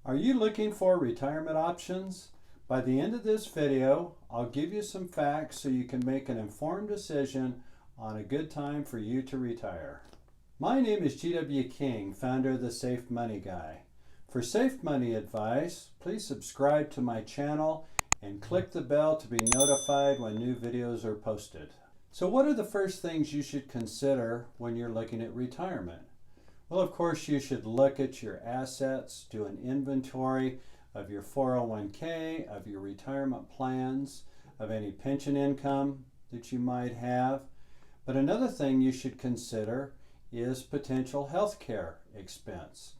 Are you looking for retirement options? By the end of this video, I'll give you some facts so you can make an informed decision on a good time for you to retire. My name is G.W. King, founder of the Safe Money Guy. For safe money advice, please subscribe to my channel and click the bell to be notified when new videos are posted. So what are the first things you should consider when you're looking at retirement? Well, of course, you should look at your assets, do an inventory of your 401k, of your retirement plans, of any pension income that you might have. But another thing you should consider is potential health care expense.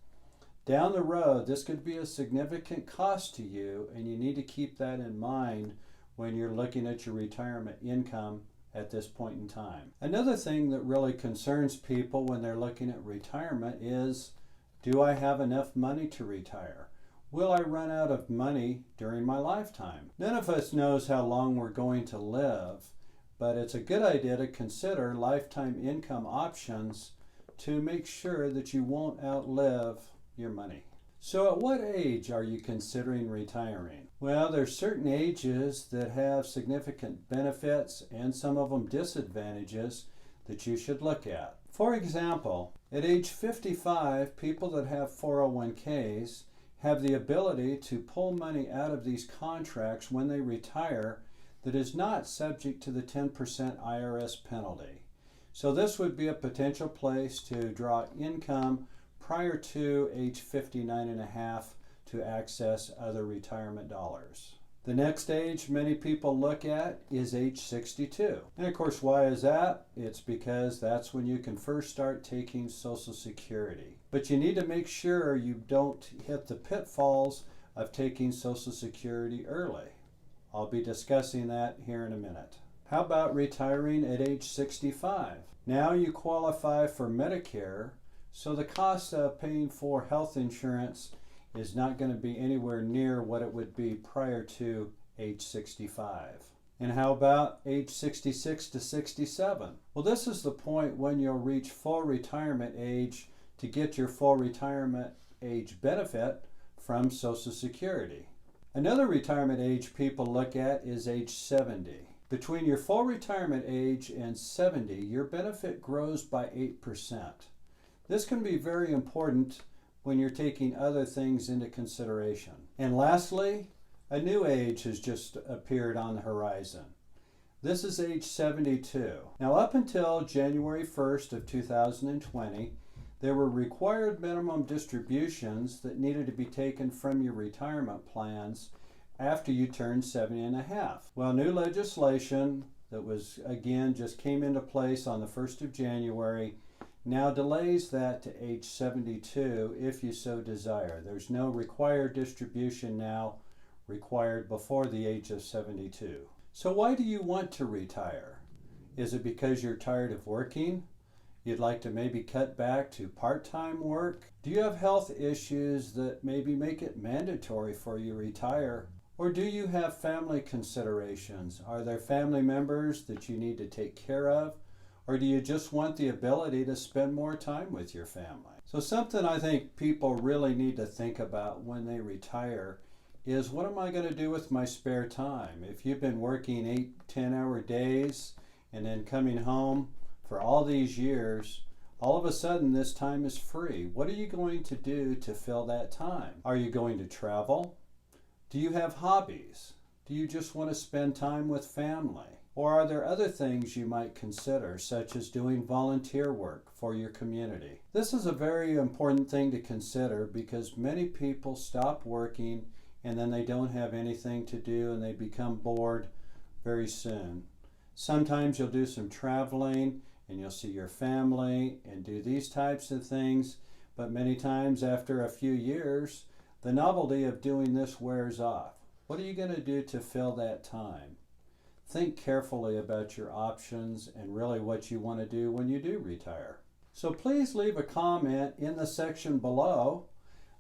Down the road, this could be a significant cost to you, and you need to keep that in mind when you're looking at your retirement income at this point in time. Another thing that really concerns people when they're looking at retirement is, do I have enough money to retire? Will I run out of money during my lifetime? None of us knows how long we're going to live, but it's a good idea to consider lifetime income options to make sure that you won't outlive your money. So at what age are you considering retiring? Well, there's certain ages that have significant benefits and some of them disadvantages that you should look at. For example, at age 55, people that have 401ks have the ability to pull money out of these contracts when they retire that is not subject to the 10% IRS penalty. So this would be a potential place to draw income prior to age 59 and a half to access other retirement dollars. The next age many people look at is age 62. And of course, why is that? It's because that's when you can first start taking Social Security. But you need to make sure you don't hit the pitfalls of taking Social Security early. I'll be discussing that here in a minute. How about retiring at age 65? Now you qualify for Medicare, so the cost of paying for health insurance is not going to be anywhere near what it would be prior to age 65. And how about age 66 to 67? Well, this is the point when you'll reach full retirement age to get your full retirement age benefit from Social Security. Another retirement age people look at is age 70. Between your full retirement age and 70, your benefit grows by 8%. This can be very important when you're taking other things into consideration. And lastly, a new age has just appeared on the horizon. This is age 72. Now, up until January 1st of 2020, there were required minimum distributions that needed to be taken from your retirement plans after you turned 70 and a half. Well, new legislation that was, again, just came into place on the 1st of January now delays that to age 72 if you so desire. There's no required distribution now required before the age of 72. So why do you want to retire? Is it because you're tired of working? You'd like to maybe cut back to part-time work? Do you have health issues that maybe make it mandatory for you to retire? Or do you have family considerations? Are there family members that you need to take care of? Or do you just want the ability to spend more time with your family? So something I think people really need to think about when they retire is, what am I going to do with my spare time? If you've been working 8-10-hour days and then coming home for all these years, all of a sudden this time is free. What are you going to do to fill that time? Are you going to travel? Do you have hobbies? Do you just want to spend time with family? Or are there other things you might consider, such as doing volunteer work for your community? This is a very important thing to consider because many people stop working and then they don't have anything to do and they become bored very soon. Sometimes you'll do some traveling and you'll see your family and do these types of things, but many times after a few years, the novelty of doing this wears off. What are you going to do to fill that time? Think carefully about your options and really what you want to do when you do retire. So please leave a comment in the section below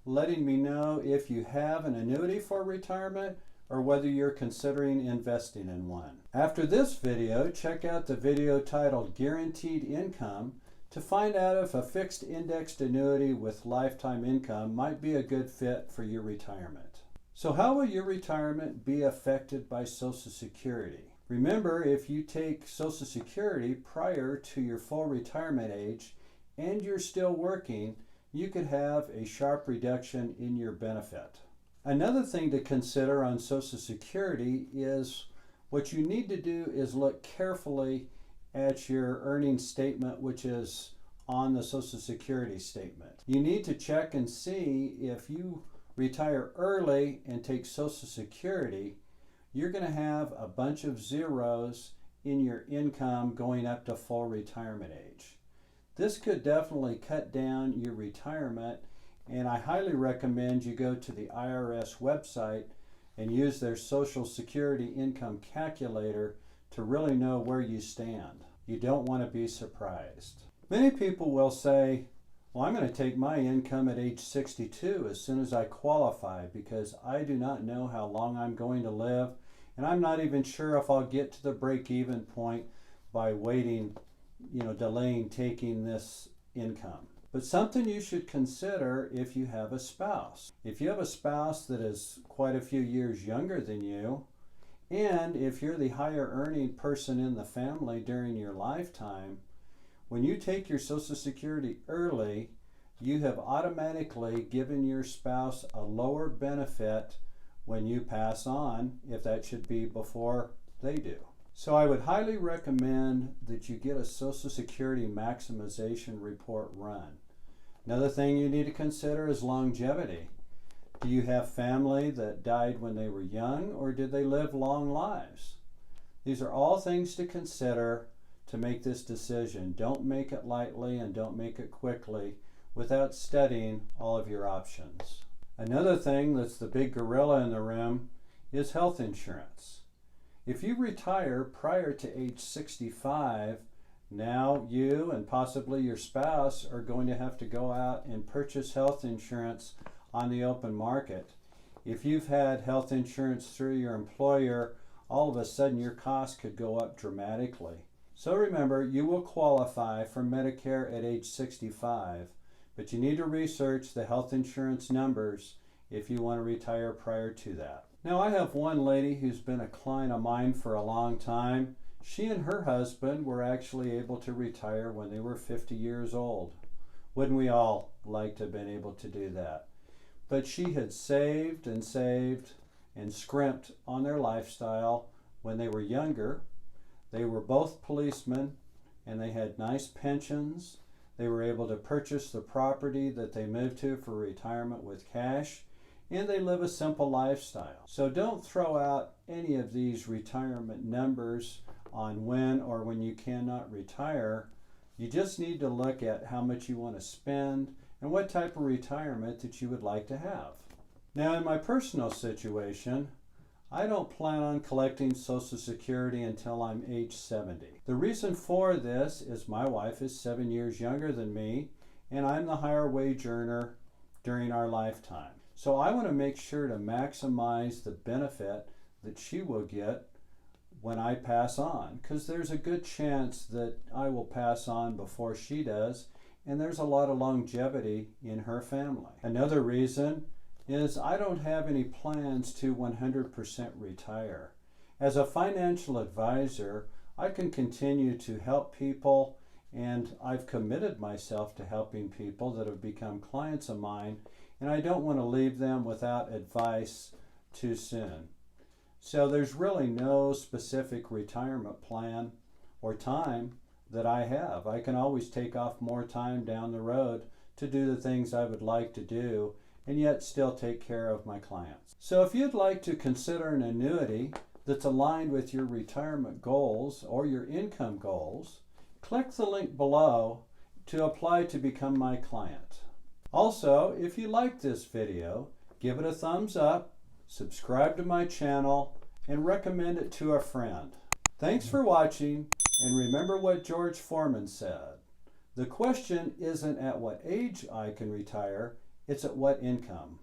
letting me know if you have an annuity for retirement or whether you're considering investing in one. After this video, check out the video titled Guaranteed Income to find out if a fixed indexed annuity with lifetime income might be a good fit for your retirement. So how will your retirement be affected by Social Security? Remember, if you take Social Security prior to your full retirement age and you're still working, you could have a sharp reduction in your benefit. Another thing to consider on Social Security is what you need to do is look carefully at your earnings statement, which is on the Social Security statement. You need to check and see if you retire early and take Social Security, you're going to have a bunch of zeros in your income going up to full retirement age. This could definitely cut down your retirement, and I highly recommend you go to the IRS website and use their Social Security income calculator to really know where you stand. You don't want to be surprised. Many people will say, well, I'm going to take my income at age 62 as soon as I qualify because I do not know how long I'm going to live, and I'm not even sure if I'll get to the break-even point by waiting, delaying taking this income. But something you should consider if you have a spouse. If you have a spouse that is quite a few years younger than you, and if you're the higher earning person in the family during your lifetime, when you take your Social Security early, you have automatically given your spouse a lower benefit when you pass on, if that should be before they do. So I would highly recommend that you get a Social Security maximization report run. Another thing you need to consider is longevity. Do you have family that died when they were young, or did they live long lives? These are all things to consider to make this decision. Don't make it lightly and don't make it quickly without studying all of your options. Another thing that's the big gorilla in the room is health insurance. If you retire prior to age 65, now you and possibly your spouse are going to have to go out and purchase health insurance on the open market. If you've had health insurance through your employer, all of a sudden your cost could go up dramatically. So remember, you will qualify for Medicare at age 65, but you need to research the health insurance numbers if you want to retire prior to that. Now, I have one lady who's been a client of mine for a long time. She and her husband were actually able to retire when they were 50 years old. Wouldn't we all like to have been able to do that? But she had saved and scrimped on their lifestyle when they were younger. They were both policemen and they had nice pensions. They were able to purchase the property that they moved to for retirement with cash, and they live a simple lifestyle. So don't throw out any of these retirement numbers on when you cannot retire. You just need to look at how much you want to spend and what type of retirement that you would like to have. Now, in my personal situation, I don't plan on collecting Social Security until I'm age 70. The reason for this is my wife is 7 years younger than me, and I'm the higher wage earner during our lifetime. So I want to make sure to maximize the benefit that she will get when I pass on, because there's a good chance that I will pass on before she does, and there's a lot of longevity in her family. Another reason is I don't have any plans to 100% retire. As a financial advisor, I can continue to help people, and I've committed myself to helping people that have become clients of mine, and I don't want to leave them without advice too soon. So there's really no specific retirement plan or time that I have. I can always take off more time down the road to do the things I would like to do and yet still take care of my clients. So if you'd like to consider an annuity that's aligned with your retirement goals or your income goals, click the link below to apply to become my client. Also, if you like this video, give it a thumbs up, subscribe to my channel, and recommend it to a friend. Thanks for watching, and remember what George Foreman said. The question isn't at what age I can retire, it's at what income.